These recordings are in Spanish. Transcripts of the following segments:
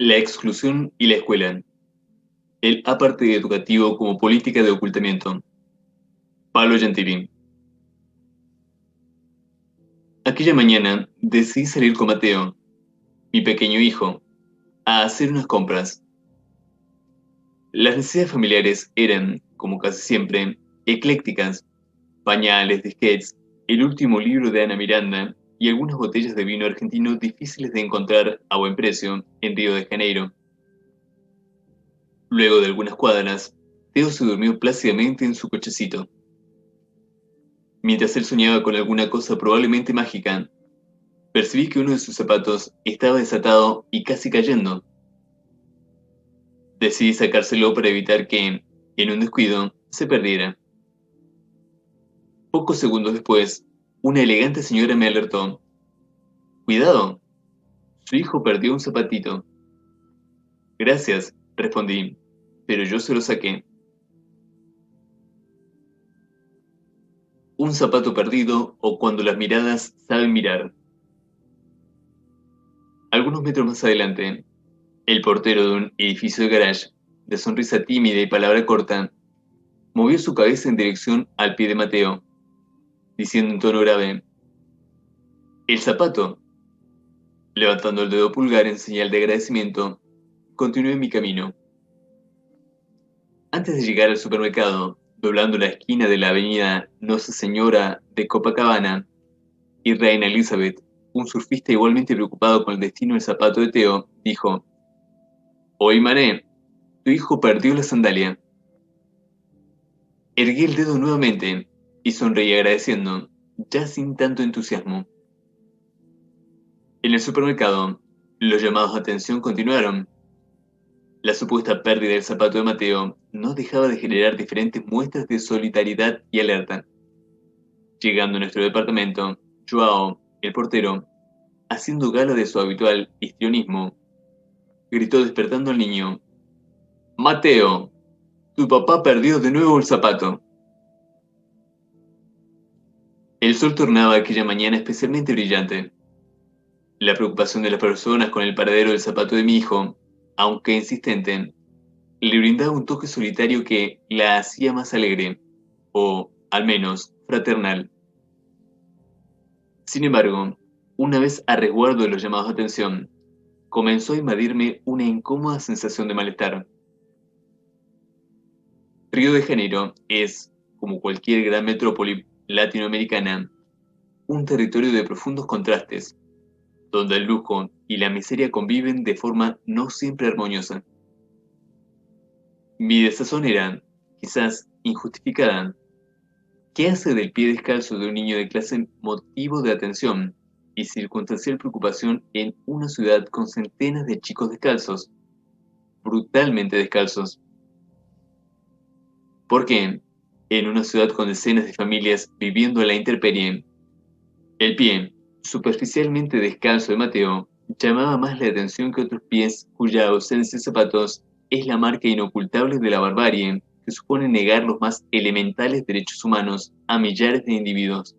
La exclusión y la escuela. El apartheid educativo como política de ocultamiento. Paolo Gentili. Aquella mañana decidí salir con Mateo, mi pequeño hijo, a hacer unas compras. Las necesidades familiares eran, como casi siempre, eclécticas: pañales, disquetes, el último libro de Ana Miranda y algunas botellas de vino argentino difíciles de encontrar a buen precio en Río de Janeiro. Luego de algunas cuadras, Teo se durmió plácidamente en su cochecito. Mientras él soñaba con alguna cosa probablemente mágica, percibí que uno de sus zapatos estaba desatado y casi cayendo. Decidí sacárselo para evitar que, en un descuido, se perdiera. Pocos segundos después, una elegante señora me alertó. «Cuidado, su hijo perdió un zapatito». «Gracias», respondí, «pero yo se lo saqué». Un zapato perdido o cuando las miradas saben mirar. Algunos metros más adelante, el portero de un edificio de garage, de sonrisa tímida y palabra corta, movió su cabeza en dirección al pie de Mateo, diciendo en tono grave: «El zapato». Levantando el dedo pulgar en señal de agradecimiento, continué mi camino. Antes de llegar al supermercado, doblando la esquina de la avenida Nossa Señora de Copacabana y Reina Elizabeth, un surfista igualmente preocupado con el destino del zapato de Teo, dijo: «Hoy, Mané, tu hijo perdió la sandalia». Erguí el dedo nuevamente y sonreí agradeciendo, ya sin tanto entusiasmo. En el supermercado, los llamados de atención continuaron. La supuesta pérdida del zapato de Mateo no dejaba de generar diferentes muestras de solidaridad y alerta. Llegando a nuestro departamento, Joao, el portero, haciendo gala de su habitual histrionismo, gritó despertando al niño: «Mateo, tu papá perdió de nuevo el zapato». El sol tornaba aquella mañana especialmente brillante. La preocupación de las personas con el paradero del zapato de mi hijo, aunque insistente, le brindaba un toque solitario que la hacía más alegre, o, al menos, fraternal. Sin embargo, una vez a resguardo de los llamados de atención, comenzó a invadirme una incómoda sensación de malestar. Río de Janeiro es, como cualquier gran metrópoli latinoamericana, un territorio de profundos contrastes, donde el lujo y la miseria conviven de forma no siempre armoniosa. Mi desazón era, quizás injustificada. ¿Qué hace del pie descalzo de un niño de clase motivo de atención y circunstancial preocupación en una ciudad con centenas de chicos descalzos, brutalmente descalzos? ¿Por qué, en una ciudad con decenas de familias viviendo a la intemperie, el pie, superficialmente descalzo de Mateo, llamaba más la atención que otros pies cuya ausencia de zapatos es la marca inocultable de la barbarie que supone negar los más elementales derechos humanos a millares de individuos?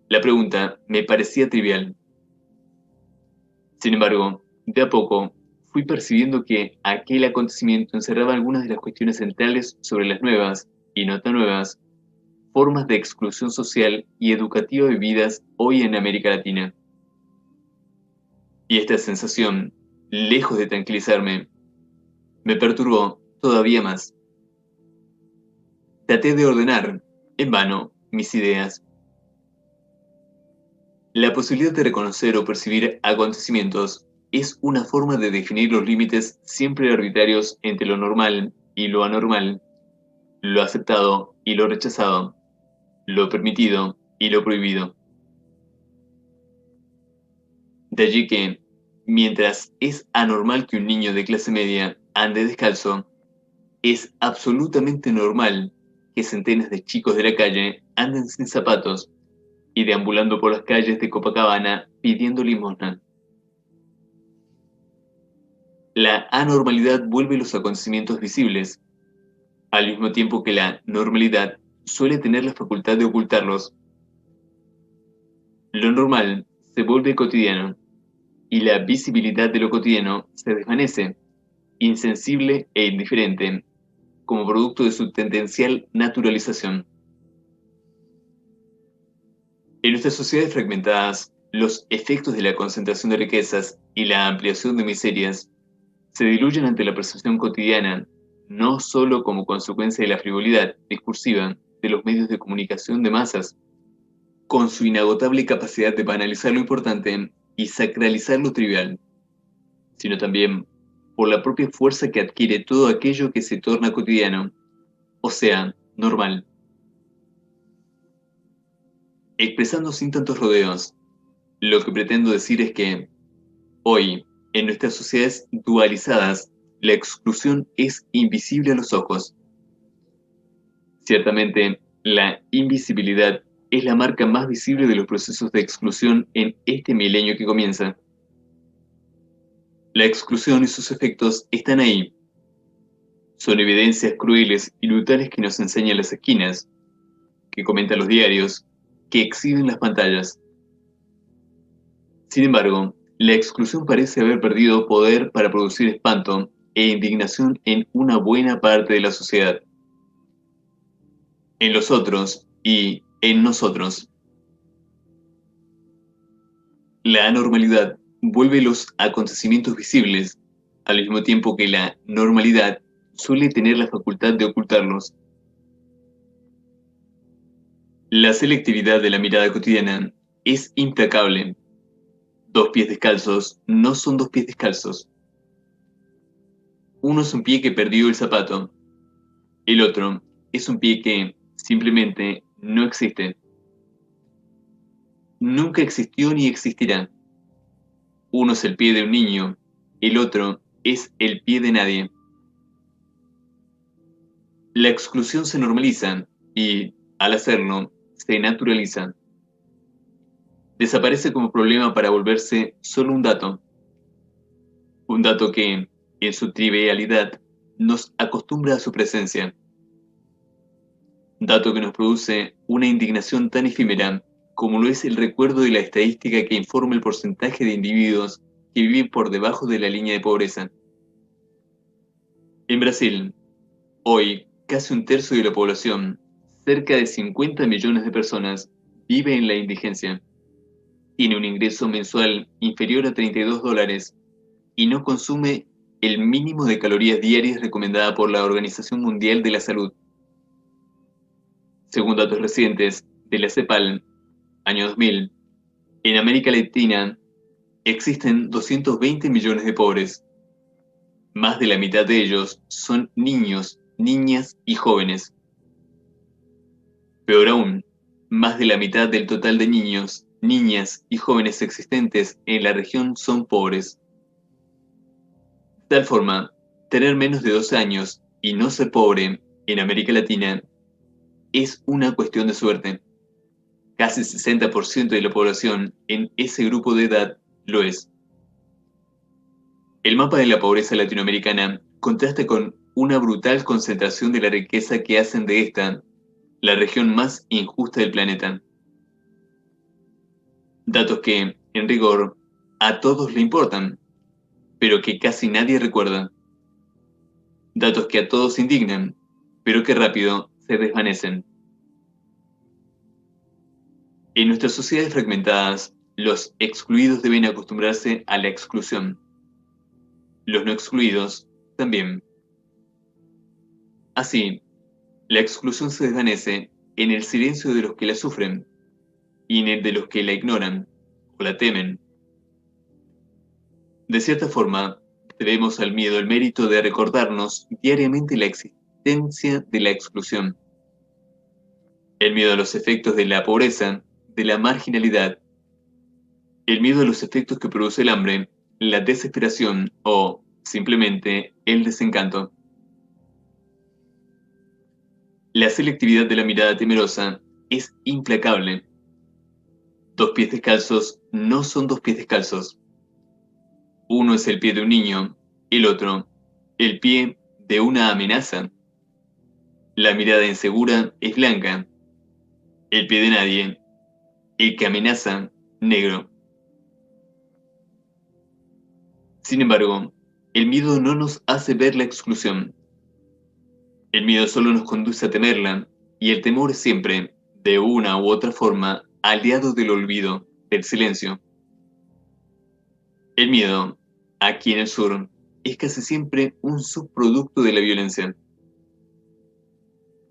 La pregunta me parecía trivial. Sin embargo, de a poco fui percibiendo que aquel acontecimiento encerraba algunas de las cuestiones centrales sobre las nuevas, y no tan nuevas, formas de exclusión social y educativa vividas hoy en América Latina. Y esta sensación, lejos de tranquilizarme, me perturbó todavía más. Traté de ordenar, en vano, mis ideas. La posibilidad de reconocer o percibir acontecimientos es una forma de definir los límites siempre arbitrarios entre lo normal y lo anormal, lo aceptado y lo rechazado, lo permitido y lo prohibido. De allí que, mientras es anormal que un niño de clase media ande descalzo, es absolutamente normal que centenas de chicos de la calle anden sin zapatos y deambulando por las calles de Copacabana pidiendo limosna. La anormalidad vuelve los acontecimientos visibles, al mismo tiempo que la normalidad suele tener la facultad de ocultarlos. Lo normal se vuelve cotidiano. y la visibilidad de lo cotidiano se desvanece, insensible e indiferente, como producto de su tendencial naturalización. En nuestras sociedades fragmentadas, los efectos de la concentración de riquezas y la ampliación de miserias se diluyen ante la percepción cotidiana, no solo como consecuencia de la frivolidad discursiva de los medios de comunicación de masas, con su inagotable capacidad de banalizar lo importante y sacralizar lo trivial, sino también por la propia fuerza que adquiere todo aquello que se torna cotidiano, o sea, normal. Expresando sin tantos rodeos, lo que pretendo decir es que, hoy, en nuestras sociedades dualizadas, la exclusión es invisible a los ojos. Ciertamente, la invisibilidad es la marca más visible de los procesos de exclusión en este milenio que comienza. La exclusión y sus efectos están ahí. Son evidencias crueles y brutales que nos enseñan las esquinas, que comentan los diarios, que exhiben las pantallas. Sin embargo, la exclusión parece haber perdido poder para producir espanto e indignación en una buena parte de la sociedad. En los otros y en nosotros. La anormalidad vuelve los acontecimientos visibles, al mismo tiempo que la normalidad suele tener la facultad de ocultarlos. La selectividad de la mirada cotidiana es implacable. Dos pies descalzos no son dos pies descalzos. Uno es un pie que perdió el zapato, el otro es un pie que simplemente no existe. Nunca existió ni existirá. Uno es el pie de un niño, el otro es el pie de nadie. La exclusión se normaliza y, al hacerlo, se naturaliza. Desaparece como problema para volverse solo un dato que, en su trivialidad, nos acostumbra a su presencia. Dato que nos produce una indignación tan efímera como lo es el recuerdo de la estadística que informa el porcentaje de individuos que viven por debajo de la línea de pobreza. En Brasil, hoy, casi un tercio de la población, cerca de 50 millones de personas, vive en la indigencia. Tiene un ingreso mensual inferior a $32 y no consume el mínimo de calorías diarias recomendada por la Organización Mundial de la Salud. Según datos recientes de la CEPAL, año 2000, en América Latina existen 220 millones de pobres. Más de la mitad de ellos son niños, niñas y jóvenes. Peor aún, más de la mitad del total de niños, niñas y jóvenes existentes en la región son pobres. De tal forma, tener menos de 2 años y no ser pobre en América Latina es una cuestión de suerte. Casi el 60% de la población en ese grupo de edad lo es. El mapa de la pobreza latinoamericana contrasta con una brutal concentración de la riqueza que hacen de esta la región más injusta del planeta. Datos que, en rigor, a todos le importan, pero que casi nadie recuerda. Datos que a todos indignan, pero que rápido se desvanecen. En nuestras sociedades fragmentadas, los excluidos deben acostumbrarse a la exclusión. Los no excluidos también. Así, la exclusión se desvanece en el silencio de los que la sufren y en el de los que la ignoran o la temen. De cierta forma, debemos al miedo el mérito de recordarnos diariamente la existencia de la exclusión. El miedo a los efectos de la pobreza, de la marginalidad. El miedo a los efectos que produce el hambre, la desesperación o, simplemente, el desencanto. La selectividad de la mirada temerosa es implacable. Dos pies descalzos no son dos pies descalzos. Uno es el pie de un niño, el otro, el pie de una amenaza. La mirada insegura es blanca, el pie de nadie, el que amenaza, negro. Sin embargo, el miedo no nos hace ver la exclusión. El miedo solo nos conduce a temerla, y el temor es siempre, de una u otra forma, aliado del olvido, del silencio. El miedo, aquí en el sur, es casi siempre un subproducto de la violencia.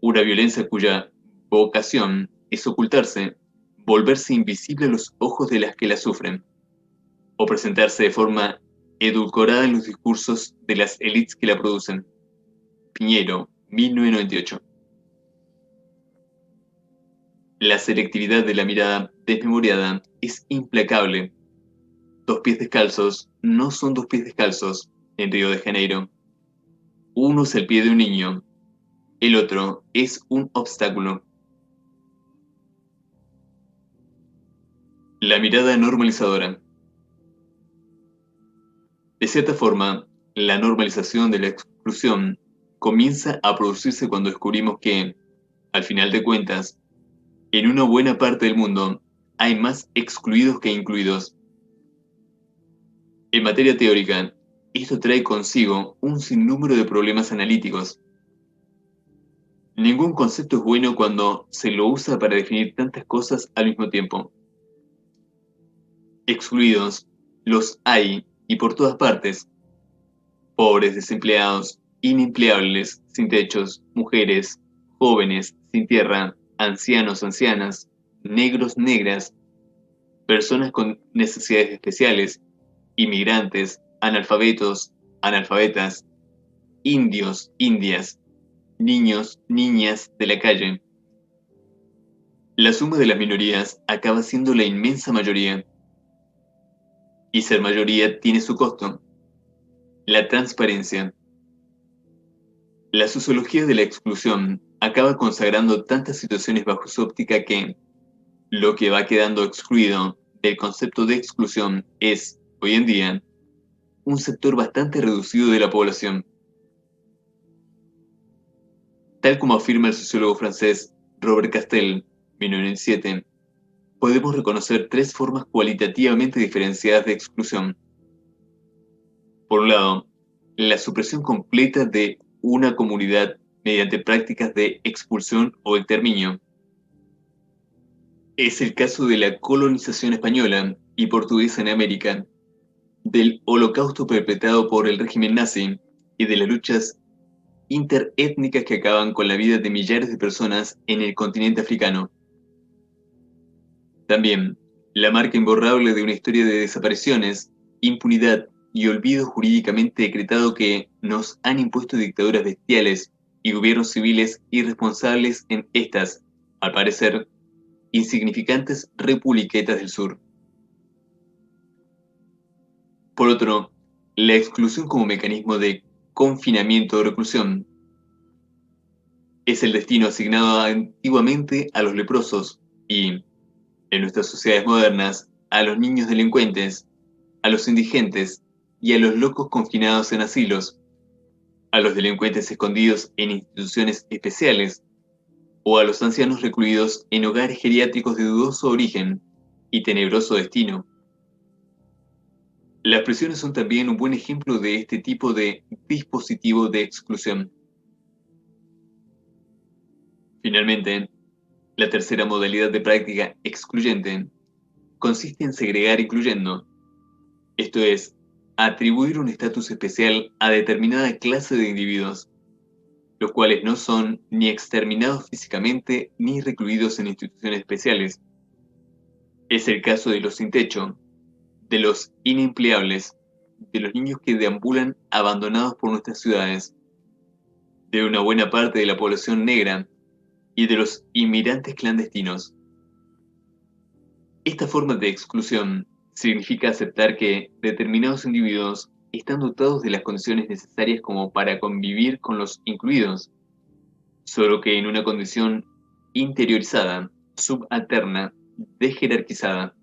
Una violencia cuya vocación es ocultarse, volverse invisible a los ojos de las que la sufren, o presentarse de forma edulcorada en los discursos de las élites que la producen. Piñero, 1998. La selectividad de la mirada desmemoriada es implacable. Dos pies descalzos no son dos pies descalzos en Río de Janeiro. Uno es el pie de un niño, el otro es un obstáculo. La mirada normalizadora. De cierta forma, la normalización de la exclusión comienza a producirse cuando descubrimos que, al final de cuentas, en una buena parte del mundo hay más excluidos que incluidos. En materia teórica, esto trae consigo un sinnúmero de problemas analíticos. Ningún concepto es bueno cuando se lo usa para definir tantas cosas al mismo tiempo. Excluidos, los hay y por todas partes. Pobres, desempleados, inempleables, sin techos, mujeres, jóvenes, sin tierra, ancianos, ancianas, negros, negras, personas con necesidades especiales, inmigrantes, analfabetos, analfabetas, indios, indias, niños, niñas de la calle. La suma de las minorías acaba siendo la inmensa mayoría. Y ser mayoría tiene su costo. La transparencia. La sociología de la exclusión acaba consagrando tantas situaciones bajo su óptica que lo que va quedando excluido del concepto de exclusión es, hoy en día, un sector bastante reducido de la población. Tal como afirma el sociólogo francés Robert Castel, 1907, podemos reconocer tres formas cualitativamente diferenciadas de exclusión. Por un lado, la supresión completa de una comunidad mediante prácticas de expulsión o exterminio. Es el caso de la colonización española y portuguesa en América, del holocausto perpetrado por el régimen nazi y de las luchas interétnicas que acaban con la vida de millares de personas en el continente africano. También, la marca imborrable de una historia de desapariciones, impunidad y olvido jurídicamente decretado que nos han impuesto dictaduras bestiales y gobiernos civiles irresponsables en estas, al parecer, insignificantes republiquetas del sur. Por otro, la exclusión como mecanismo de confinamiento o reclusión es el destino asignado antiguamente a los leprosos y, en nuestras sociedades modernas, a los niños delincuentes, a los indigentes y a los locos confinados en asilos, a los delincuentes escondidos en instituciones especiales o a los ancianos recluidos en hogares geriátricos de dudoso origen y tenebroso destino. Las prisiones son también un buen ejemplo de este tipo de dispositivo de exclusión. Finalmente, la tercera modalidad de práctica excluyente consiste en segregar incluyendo, esto es, atribuir un estatus especial a determinada clase de individuos, los cuales no son ni exterminados físicamente ni recluidos en instituciones especiales. Es el caso de los sin techo, de los inempleables, de los niños que deambulan abandonados por nuestras ciudades, de una buena parte de la población negra y de los inmigrantes clandestinos. Esta forma de exclusión significa aceptar que determinados individuos están dotados de las condiciones necesarias como para convivir con los incluidos, solo que en una condición interiorizada, subalterna, desjerarquizada.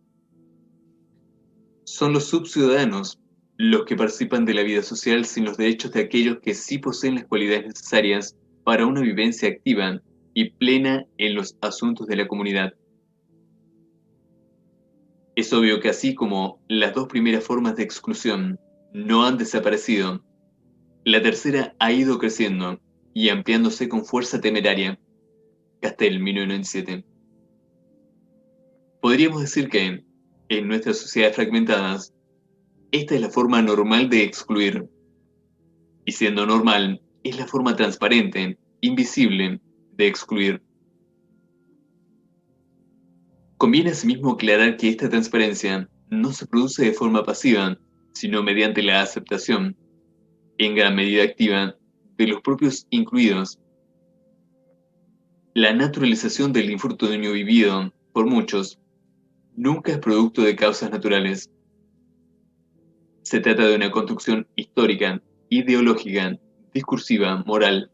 Son los subciudadanos los que participan de la vida social sin los derechos de aquellos que sí poseen las cualidades necesarias para una vivencia activa y plena en los asuntos de la comunidad. Es obvio que así como las dos primeras formas de exclusión no han desaparecido. La tercera ha ido creciendo y ampliándose con fuerza temeraria. Castell, 1997. Podríamos decir que, en nuestras sociedades fragmentadas, esta es la forma normal de excluir, y siendo normal, es la forma transparente, invisible, de excluir. Conviene asimismo aclarar que esta transparencia no se produce de forma pasiva, sino mediante la aceptación, en gran medida activa, de los propios incluidos. La naturalización del infortunio vivido, por muchos, nunca es producto de causas naturales. Se trata de una construcción histórica, ideológica, discursiva, moral.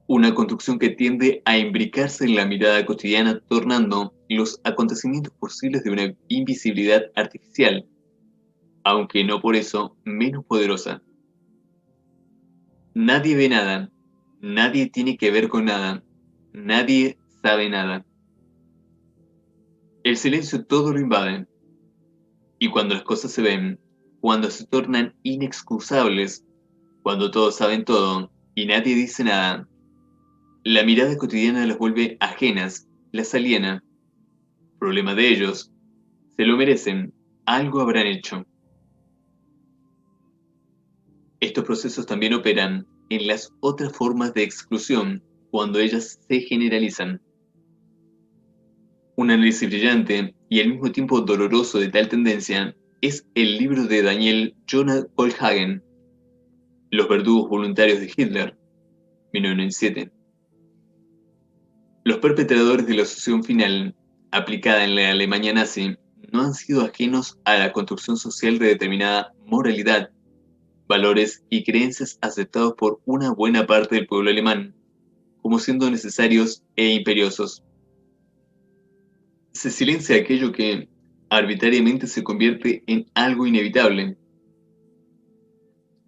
Una construcción que tiende a imbricarse en la mirada cotidiana, tornando los acontecimientos posibles de una invisibilidad artificial, aunque no por eso menos poderosa. Nadie ve nada, nadie tiene que ver con nada, nadie sabe nada. El silencio todo lo invade, y cuando las cosas se ven, cuando se tornan inexcusables, cuando todos saben todo y nadie dice nada, la mirada cotidiana las vuelve ajenas, las aliena. Problema de ellos, se lo merecen, algo habrán hecho. Estos procesos también operan en las otras formas de exclusión cuando ellas se generalizan. Un análisis brillante y al mismo tiempo doloroso de tal tendencia es el libro de Daniel Jonah Goldhagen, Los verdugos voluntarios de Hitler, 1997. Los perpetradores de la sucesión final, aplicada en la Alemania nazi, no han sido ajenos a la construcción social de determinada moralidad, valores y creencias aceptados por una buena parte del pueblo alemán, como siendo necesarios e imperiosos. Se silencia aquello que arbitrariamente se convierte en algo inevitable.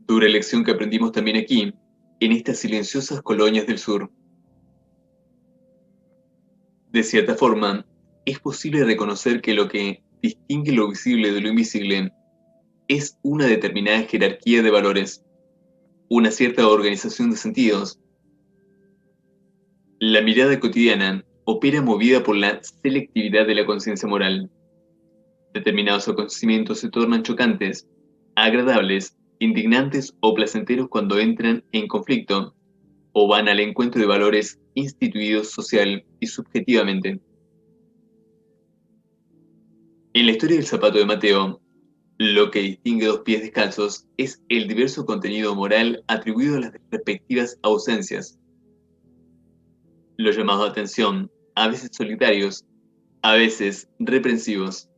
Dura lección que aprendimos también aquí, en estas silenciosas colonias del sur. De cierta forma, es posible reconocer que lo que distingue lo visible de lo invisible es una determinada jerarquía de valores, una cierta organización de sentidos. La mirada cotidiana opera movida por la selectividad de la conciencia moral. Determinados acontecimientos se tornan chocantes, agradables, indignantes o placenteros cuando entran en conflicto o van al encuentro de valores instituidos social y subjetivamente. En la historia del zapato de Mateo, lo que distingue dos pies descalzos es el diverso contenido moral atribuido a las respectivas ausencias. Los llamados de atención, a veces solitarios, a veces reprensivos,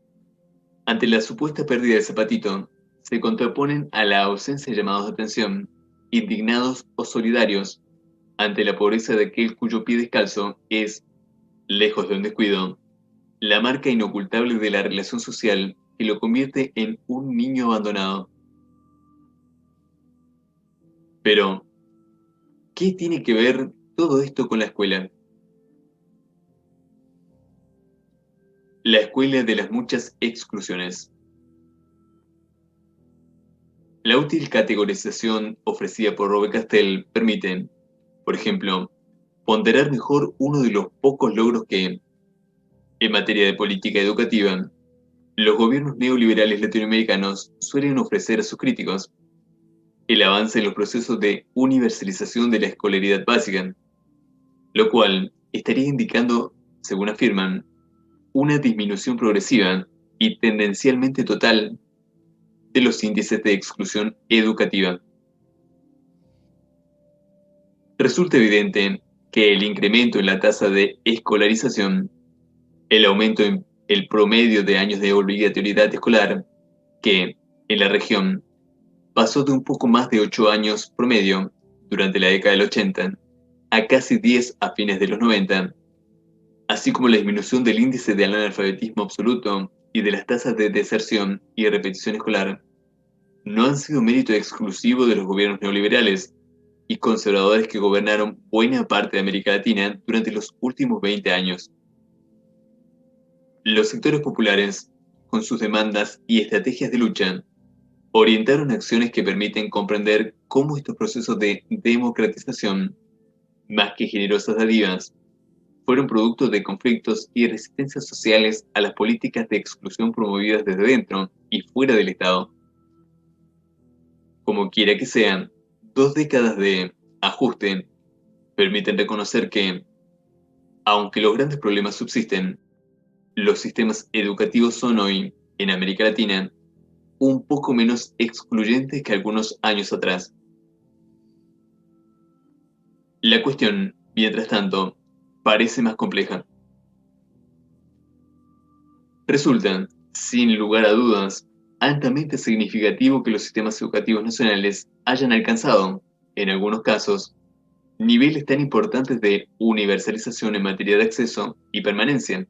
ante la supuesta pérdida del zapatito, se contraponen a la ausencia de llamados de atención, indignados o solidarios, ante la pobreza de aquel cuyo pie descalzo es, lejos de un descuido, la marca inocultable de la relación social que lo convierte en un niño abandonado. Pero, ¿qué tiene que ver todo esto con la escuela? La escuela de las muchas exclusiones. La útil categorización ofrecida por Robert Castell permite, por ejemplo, ponderar mejor uno de los pocos logros que, en materia de política educativa, los gobiernos neoliberales latinoamericanos suelen ofrecer a sus críticos: el avance en los procesos de universalización de la escolaridad básica, lo cual estaría indicando, según afirman, una disminución progresiva y tendencialmente total de los índices de exclusión educativa. Resulta evidente que el incremento en la tasa de escolarización, el aumento en el promedio de años de obligatoriedad escolar, que, en la región, pasó de un poco más de 8 años promedio durante la década del 80 a casi 10 a fines de los 90, así como la disminución del índice de analfabetismo absoluto y de las tasas de deserción y repetición escolar, no han sido mérito exclusivo de los gobiernos neoliberales y conservadores que gobernaron buena parte de América Latina durante los últimos 20 años. Los sectores populares, con sus demandas y estrategias de lucha, orientaron acciones que permiten comprender cómo estos procesos de democratización, más que generosas dádivas, fueron producto de conflictos y resistencias sociales a las políticas de exclusión promovidas desde dentro y fuera del Estado. Como quiera que sean, 2 décadas de ajuste permiten reconocer que, aunque los grandes problemas subsisten, los sistemas educativos son hoy, en América Latina, un poco menos excluyentes que algunos años atrás. La cuestión, mientras tanto, parece más compleja. Resulta, sin lugar a dudas, altamente significativo que los sistemas educativos nacionales hayan alcanzado, en algunos casos, niveles tan importantes de universalización en materia de acceso y permanencia.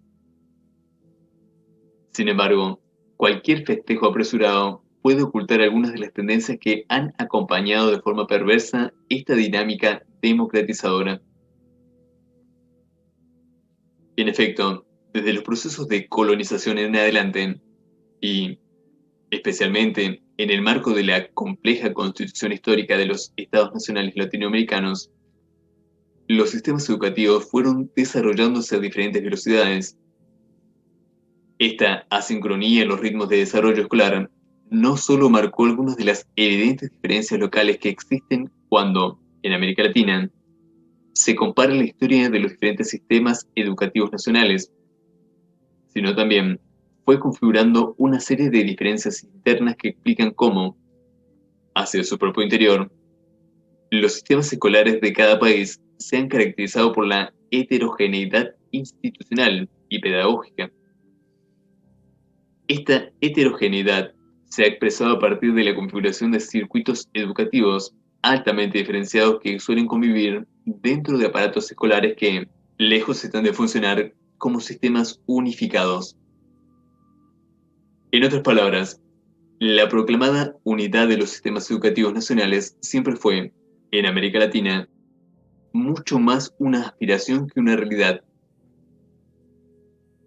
Sin embargo, cualquier festejo apresurado puede ocultar algunas de las tendencias que han acompañado de forma perversa esta dinámica democratizadora. En efecto, desde los procesos de colonización en adelante, y especialmente en el marco de la compleja constitución histórica de los Estados nacionales latinoamericanos, los sistemas educativos fueron desarrollándose a diferentes velocidades. Esta asincronía en los ritmos de desarrollo escolar no solo marcó algunas de las evidentes diferencias locales que existen cuando, en América Latina, se compara la historia de los diferentes sistemas educativos nacionales, sino también fue configurando una serie de diferencias internas que explican cómo, hacia su propio interior, los sistemas escolares de cada país se han caracterizado por la heterogeneidad institucional y pedagógica. Esta heterogeneidad se ha expresado a partir de la configuración de circuitos educativos altamente diferenciados que suelen convivir dentro de aparatos escolares que, lejos están de funcionar como sistemas unificados. En otras palabras, la proclamada unidad de los sistemas educativos nacionales siempre fue, en América Latina, mucho más una aspiración que una realidad.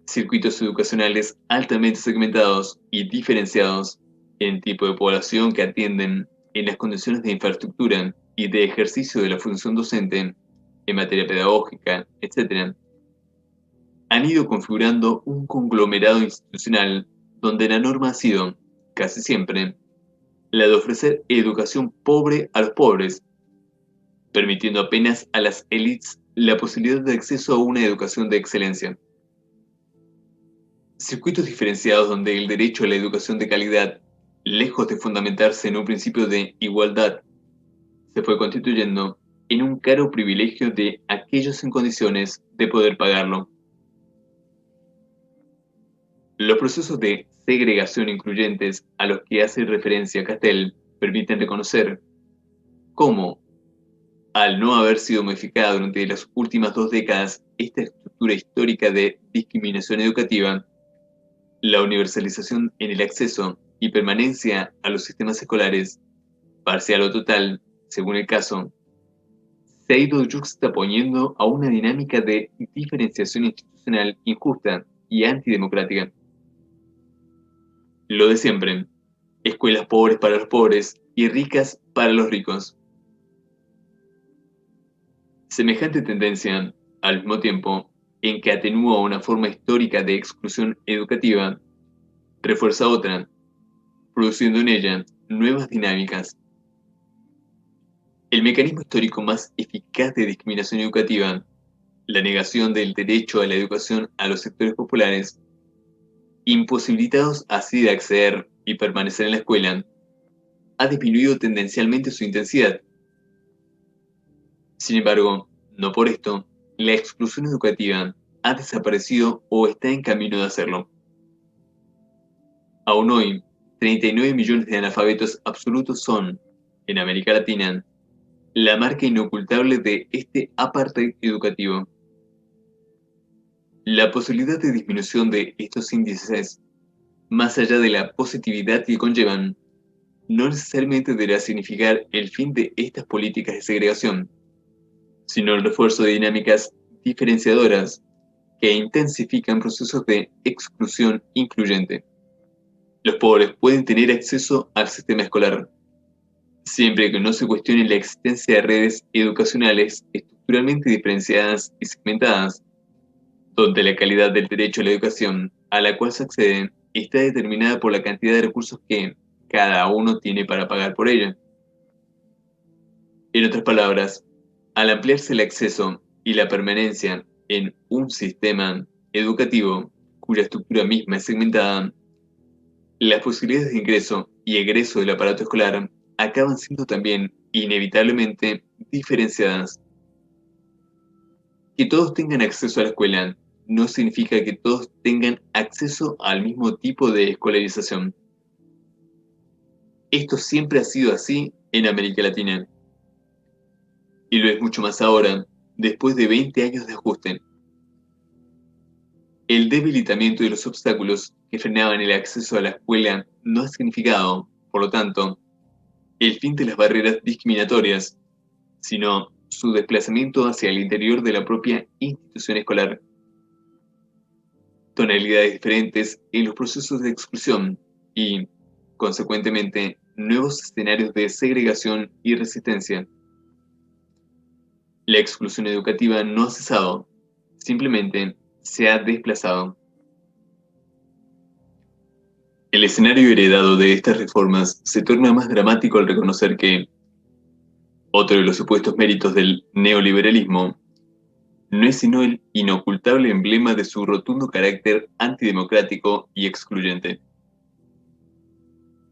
Circuitos educacionales altamente segmentados y diferenciados en tipo de población que atienden en las condiciones de infraestructura y de ejercicio de la función docente en materia pedagógica, etc., han ido configurando un conglomerado institucional donde la norma ha sido, casi siempre, la de ofrecer educación pobre a los pobres, permitiendo apenas a las élites la posibilidad de acceso a una educación de excelencia. Circuitos diferenciados donde el derecho a la educación de calidad, lejos de fundamentarse en un principio de igualdad, se fue constituyendo en un caro privilegio de aquellos en condiciones de poder pagarlo. Los procesos de segregación incluyentes a los que hace referencia Castell permiten reconocer cómo, al no haber sido modificada durante las últimas 2 décadas esta estructura histórica de discriminación educativa, la universalización en el acceso y permanencia a los sistemas escolares, parcial o total, según el caso, se ha ido juxtaponiendo a una dinámica de diferenciación institucional injusta y antidemocrática. Lo de siempre, escuelas pobres para los pobres y ricas para los ricos. Semejante tendencia, al mismo tiempo en que atenúa una forma histórica de exclusión educativa, refuerza otra, produciendo en ella nuevas dinámicas. El mecanismo histórico más eficaz de discriminación educativa, la negación del derecho a la educación a los sectores populares, imposibilitados así de acceder y permanecer en la escuela, ha disminuido tendencialmente su intensidad. Sin embargo, no por esto, la exclusión educativa ha desaparecido o está en camino de hacerlo. Aún hoy, 39 millones de analfabetos absolutos son, en América Latina, la marca inocultable de este apartheid educativo. La posibilidad de disminución de estos índices, más allá de la positividad que conllevan, no necesariamente deberá significar el fin de estas políticas de segregación, sino el refuerzo de dinámicas diferenciadoras que intensifican procesos de exclusión incluyente. Los pobres pueden tener acceso al sistema escolar, siempre que no se cuestione la existencia de redes educacionales estructuralmente diferenciadas y segmentadas, donde la calidad del derecho a la educación a la cual se accede está determinada por la cantidad de recursos que cada uno tiene para pagar por ella. En otras palabras, al ampliarse el acceso y la permanencia en un sistema educativo cuya estructura misma es segmentada, las posibilidades de ingreso y egreso del aparato escolar acaban siendo también inevitablemente diferenciadas. Que todos tengan acceso a la escuela no significa que todos tengan acceso al mismo tipo de escolarización. Esto siempre ha sido así en América Latina, y lo es mucho más ahora, después de 20 años de ajuste. El debilitamiento de los obstáculos que frenaban el acceso a la escuela no ha significado, por lo tanto, el fin de las barreras discriminatorias, sino su desplazamiento hacia el interior de la propia institución escolar. Tonalidades diferentes en los procesos de exclusión y, consecuentemente, nuevos escenarios de segregación y resistencia. La exclusión educativa no ha cesado, simplemente se ha desplazado. El escenario heredado de estas reformas se torna más dramático al reconocer que otro de los supuestos méritos del neoliberalismo no es sino el inocultable emblema de su rotundo carácter antidemocrático y excluyente.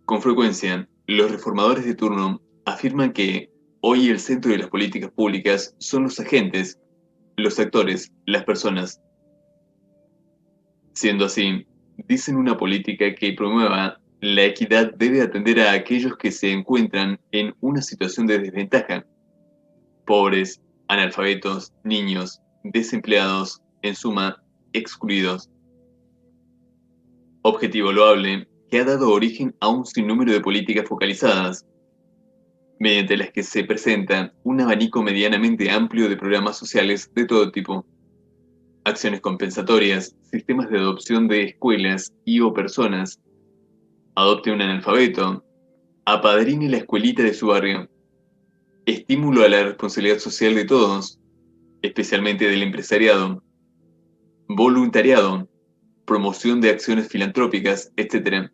Con frecuencia, los reformadores de turno afirman que hoy el centro de las políticas públicas son los agentes, los actores, las personas. Siendo así, dicen una política que promueva la equidad debe atender a aquellos que se encuentran en una situación de desventaja, pobres, analfabetos, niños, desempleados, en suma, excluidos. Objetivo loable que ha dado origen a un sinnúmero de políticas focalizadas, mediante las que se presenta un abanico medianamente amplio de programas sociales de todo tipo, acciones compensatorias, sistemas de adopción de escuelas y o personas, adopte un analfabeto, apadrine la escuelita de su barrio, estímulo a la responsabilidad social de todos, especialmente del empresariado, voluntariado, promoción de acciones filantrópicas, etc.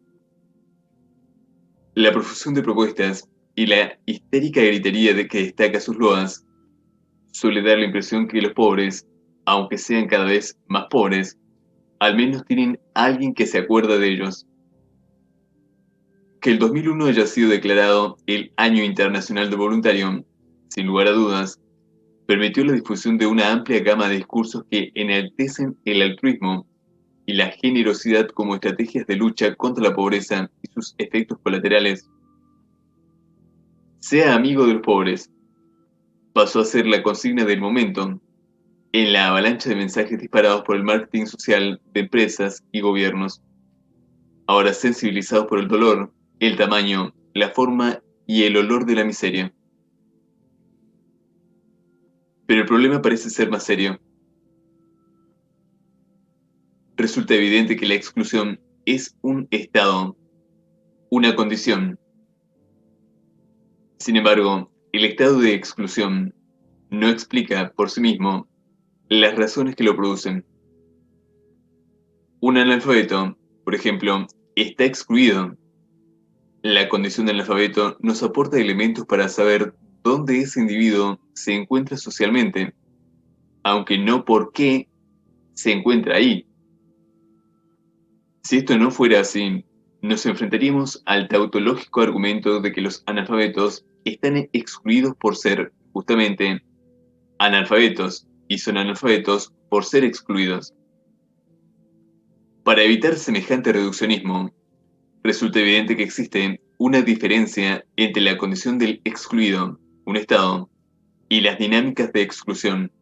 La profusión de propuestas y la histérica gritería de que destaca sus loas suele dar la impresión que los pobres, aunque sean cada vez más pobres, al menos tienen alguien que se acuerda de ellos. Que el 2001 haya sido declarado el Año Internacional del Voluntario, sin lugar a dudas, permitió la difusión de una amplia gama de discursos que enaltecen el altruismo y la generosidad como estrategias de lucha contra la pobreza y sus efectos colaterales. Sea amigo de los pobres, pasó a ser la consigna del momento en la avalancha de mensajes disparados por el marketing social de empresas y gobiernos, ahora sensibilizados por el dolor, el tamaño, la forma y el olor de la miseria. Pero el problema parece ser más serio. Resulta evidente que la exclusión es un estado, una condición. Sin embargo, el estado de exclusión no explica por sí mismo las razones que lo producen. Un analfabeto, por ejemplo, está excluido. La condición de analfabeto nos aporta elementos para saber dónde ese individuo se encuentra socialmente, aunque no por qué se encuentra ahí. Si esto no fuera así, nos enfrentaríamos al tautológico argumento de que los analfabetos están excluidos por ser, justamente, analfabetos y son analfabetos por ser excluidos. Para evitar semejante reduccionismo, resulta evidente que existe una diferencia entre la condición del excluido, un estado, y las dinámicas de exclusión,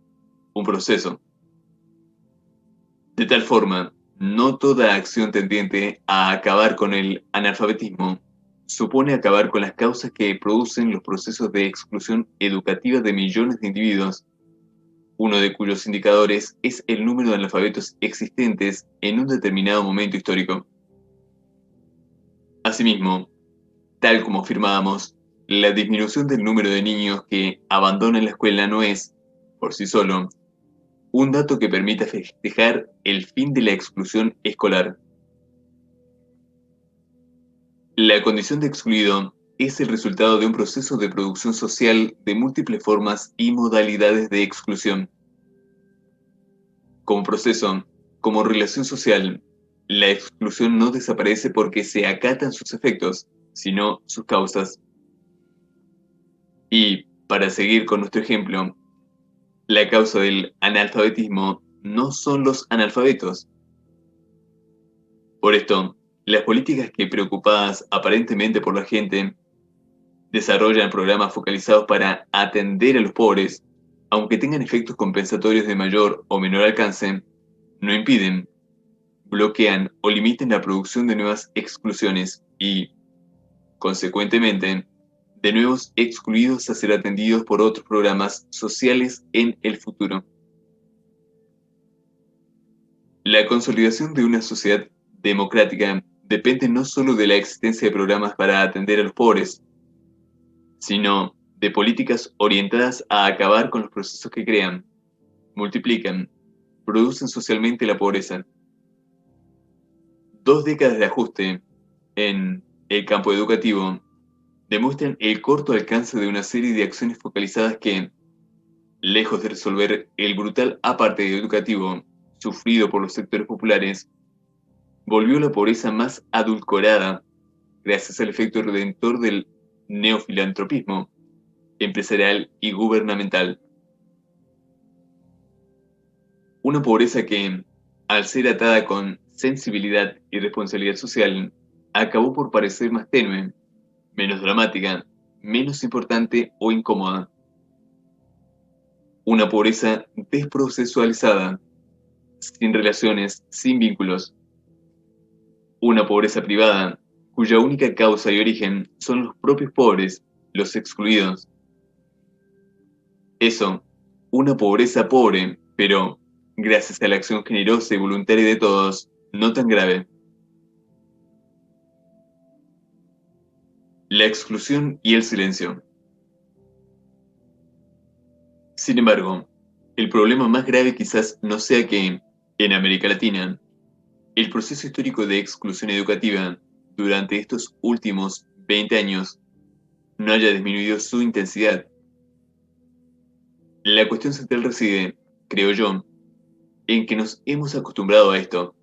un proceso. De tal forma, no toda acción tendiente a acabar con el analfabetismo supone acabar con las causas que producen los procesos de exclusión educativa de millones de individuos, uno de cuyos indicadores es el número de analfabetos existentes en un determinado momento histórico. Asimismo, tal como afirmábamos, la disminución del número de niños que abandonan la escuela no es, por sí solo, un dato que permita festejar el fin de la exclusión escolar. La condición de excluido es el resultado de un proceso de producción social de múltiples formas y modalidades de exclusión. Como proceso, como relación social, la exclusión no desaparece porque se acatan sus efectos, sino sus causas. Y, para seguir con nuestro ejemplo, la causa del analfabetismo no son los analfabetos. Por esto, las políticas que, preocupadas aparentemente por la gente, desarrollan programas focalizados para atender a los pobres, aunque tengan efectos compensatorios de mayor o menor alcance, no impiden, bloquean o limitan la producción de nuevas exclusiones y, consecuentemente, de nuevos excluidos a ser atendidos por otros programas sociales en el futuro. La consolidación de una sociedad democrática depende no solo de la existencia de programas para atender a los pobres, sino de políticas orientadas a acabar con los procesos que crean, multiplican, producen socialmente la pobreza. 2 décadas de ajuste en el campo educativo demuestran el corto alcance de una serie de acciones focalizadas que, lejos de resolver el brutal apartheid educativo sufrido por los sectores populares, volvió la pobreza más adulcorada gracias al efecto redentor del neofilantropismo empresarial y gubernamental. Una pobreza que, al ser atada con sensibilidad y responsabilidad social, acabó por parecer más tenue, menos dramática, menos importante o incómoda. Una pobreza desprocesualizada, sin relaciones, sin vínculos. Una pobreza privada, cuya única causa y origen son los propios pobres, los excluidos. Eso, una pobreza pobre, pero, gracias a la acción generosa y voluntaria de todos, no tan grave. La exclusión y el silencio. Sin embargo, el problema más grave quizás no sea que, en América Latina, el proceso histórico de exclusión educativa durante estos últimos 20 años no haya disminuido su intensidad. La cuestión central reside, creo yo, en que nos hemos acostumbrado a esto.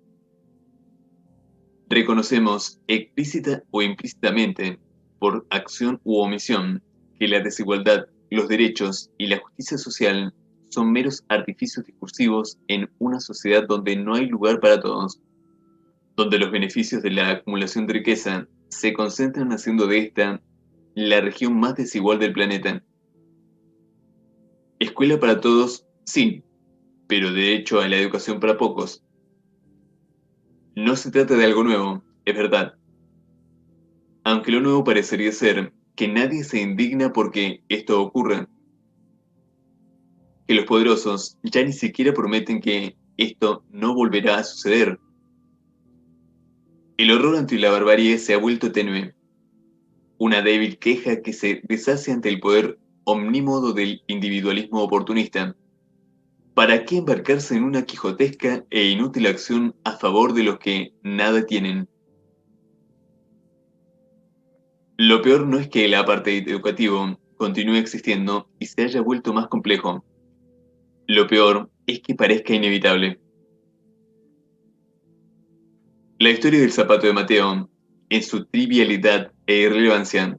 Reconocemos explícita o implícitamente, por acción u omisión, que la desigualdad, los derechos y la justicia social son meros artificios discursivos en una sociedad donde no hay lugar para todos, donde los beneficios de la acumulación de riqueza se concentran haciendo de esta la región más desigual del planeta. Escuela para todos, sí, pero derecho a la educación para pocos. No se trata de algo nuevo, es verdad. Aunque lo nuevo parecería ser que nadie se indigna porque esto ocurra, que los poderosos ya ni siquiera prometen que esto no volverá a suceder. El horror ante la barbarie se ha vuelto tenue, una débil queja que se deshace ante el poder omnímodo del individualismo oportunista. ¿Para qué embarcarse en una quijotesca e inútil acción a favor de los que nada tienen? Lo peor no es que el apartheid educativo continúe existiendo y se haya vuelto más complejo. Lo peor es que parezca inevitable. La historia del zapato de Mateo, en su trivialidad e irrelevancia,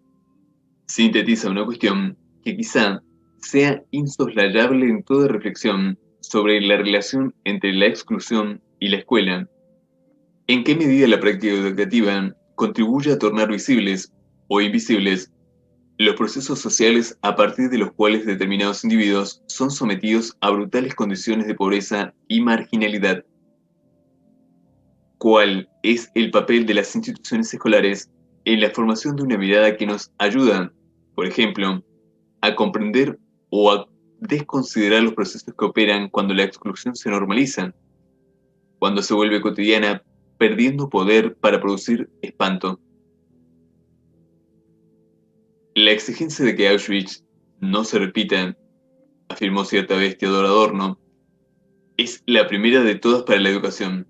sintetiza una cuestión que quizá sea insoslayable en toda reflexión sobre la relación entre la exclusión y la escuela. ¿En qué medida la práctica educativa contribuye a tornar visibles o invisibles los procesos sociales a partir de los cuales determinados individuos son sometidos a brutales condiciones de pobreza y marginalidad? ¿Cuál es el papel de las instituciones escolares en la formación de una mirada que nos ayuda, por ejemplo, a comprender o a desconsiderar los procesos que operan cuando la exclusión se normaliza, cuando se vuelve cotidiana, perdiendo poder para producir espanto? La exigencia de que Auschwitz no se repita, afirmó cierta vez Teodor Adorno, es la primera de todas para la educación.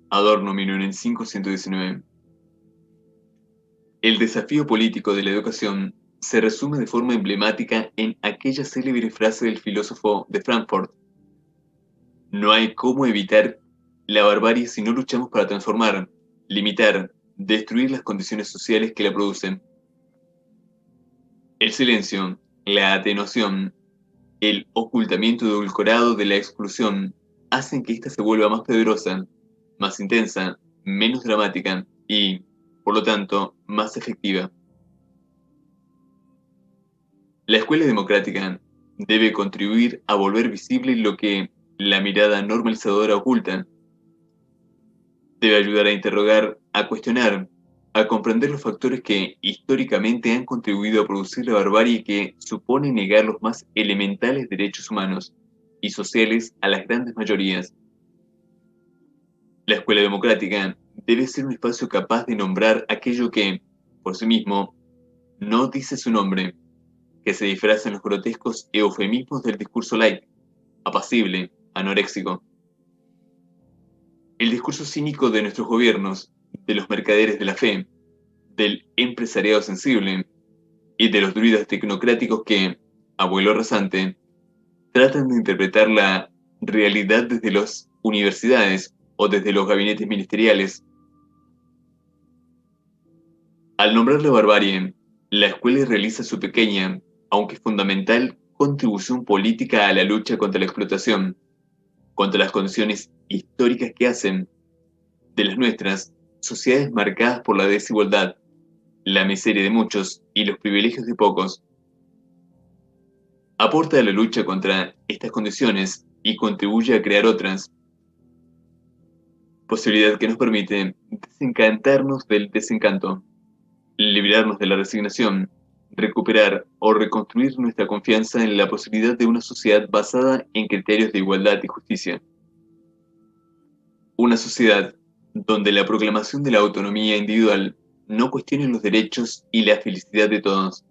Adorno 1919. El desafío político de la educación se resume de forma emblemática en aquella célebre frase del filósofo de Frankfurt: no hay cómo evitar la barbarie si no luchamos para transformar, limitar, destruir las condiciones sociales que la producen. El silencio, la atenuación, el ocultamiento edulcorado de la exclusión hacen que ésta se vuelva más poderosa, más intensa, menos dramática y, por lo tanto, más efectiva. La escuela democrática debe contribuir a volver visible lo que la mirada normalizadora oculta. Debe ayudar a interrogar, a cuestionar, a comprender los factores que históricamente han contribuido a producir la barbarie que supone negar los más elementales derechos humanos y sociales a las grandes mayorías. La escuela democrática debe ser un espacio capaz de nombrar aquello que, por sí mismo, no dice su nombre, que se disfraza en los grotescos eufemismos del discurso light, apacible, anoréxico. El discurso cínico de nuestros gobiernos, de los mercaderes de la fe, del empresariado sensible y de los druidas tecnocráticos que, abuelo rasante, tratan de interpretar la realidad desde las universidades o desde los gabinetes ministeriales. Al nombrar la barbarie, la escuela realiza su pequeña, aunque fundamental, contribución política a la lucha contra la explotación, contra las condiciones históricas que hacen de las nuestras sociedades marcadas por la desigualdad, la miseria de muchos y los privilegios de pocos. Aporta a la lucha contra estas condiciones y contribuye a crear otras, posibilidad que nos permite desencantarnos del desencanto, librarnos de la resignación, recuperar o reconstruir nuestra confianza en la posibilidad de una sociedad basada en criterios de igualdad y justicia. Una sociedad donde la proclamación de la autonomía individual no cuestione los derechos y la felicidad de todos.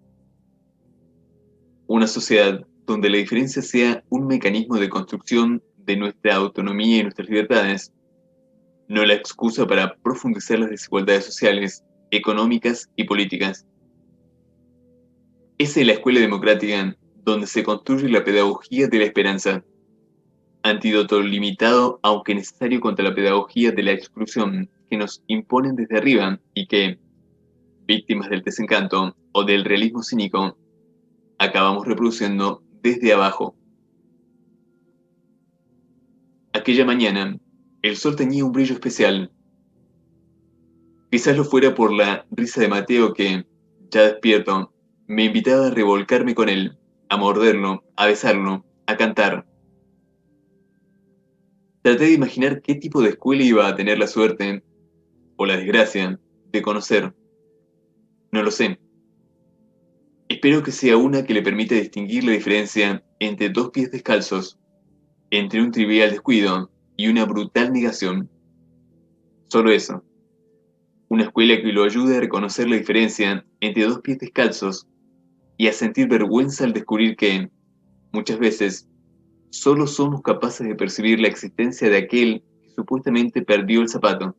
Una sociedad donde la diferencia sea un mecanismo de construcción de nuestra autonomía y nuestras libertades, no la excusa para profundizar las desigualdades sociales, económicas y políticas. Esa es la escuela democrática donde se construye la pedagogía de la esperanza, antídoto limitado aunque necesario contra la pedagogía de la exclusión que nos imponen desde arriba y que, víctimas del desencanto o del realismo cínico, acabamos reproduciendo desde abajo. Aquella mañana, el sol tenía un brillo especial. Quizás lo fuera por la risa de Mateo que, ya despierto, me invitaba a revolcarme con él, a morderlo, a besarlo, a cantar. Traté de imaginar qué tipo de escuela iba a tener la suerte, o la desgracia, de conocer. No lo sé. Espero que sea una que le permita distinguir la diferencia entre dos pies descalzos, entre un trivial descuido y una brutal negación. Solo eso. Una escuela que lo ayude a reconocer la diferencia entre dos pies descalzos y a sentir vergüenza al descubrir que, muchas veces, solo somos capaces de percibir la existencia de aquel que supuestamente perdió el zapato.